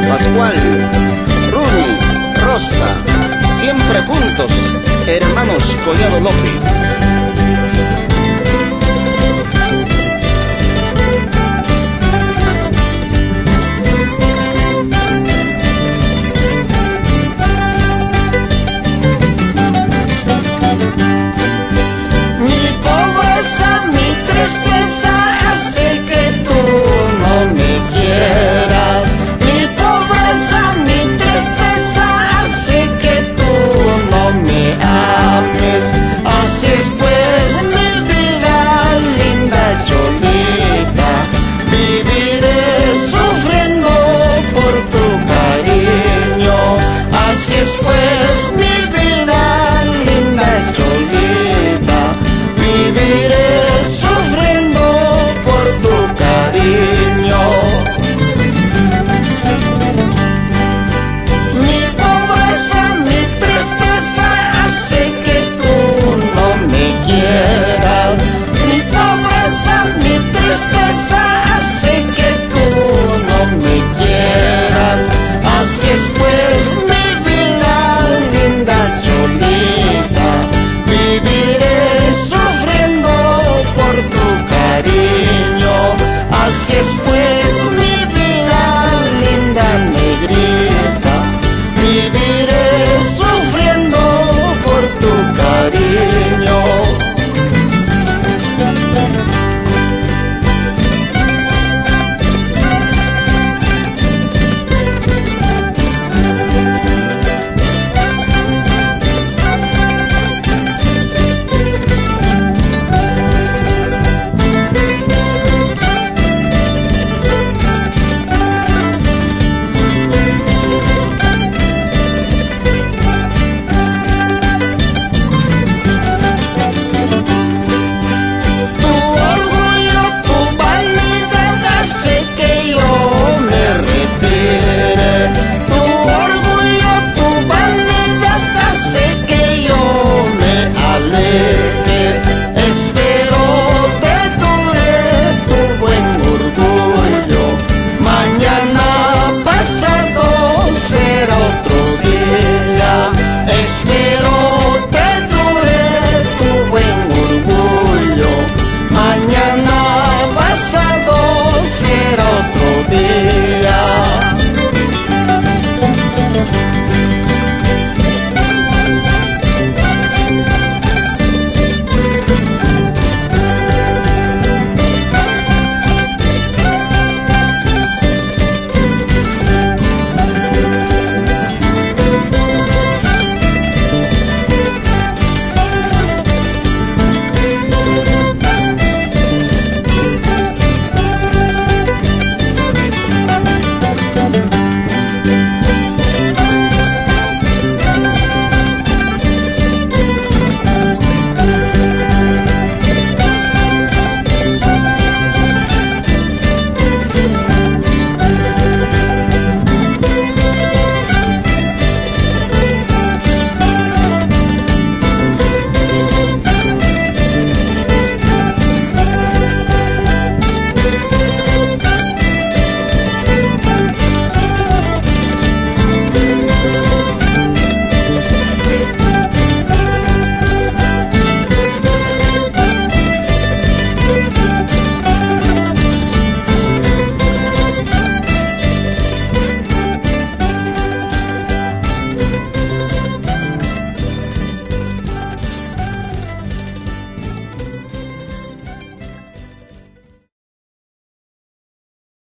Pascual, Rumi, Rosa, siempre juntos, hermanos Collado López. Después mi vida linda Cholita, viviré sufriendo por tu cariño. Mi pobreza, mi tristeza hace que tú no me quieras. Mi pobreza, mi tristeza hace que tú no me quieras. Así es pues mi linda Cholita, viviré sufriendo por tu cariño. Así es pues mi vida linda negrita, viviré sufriendo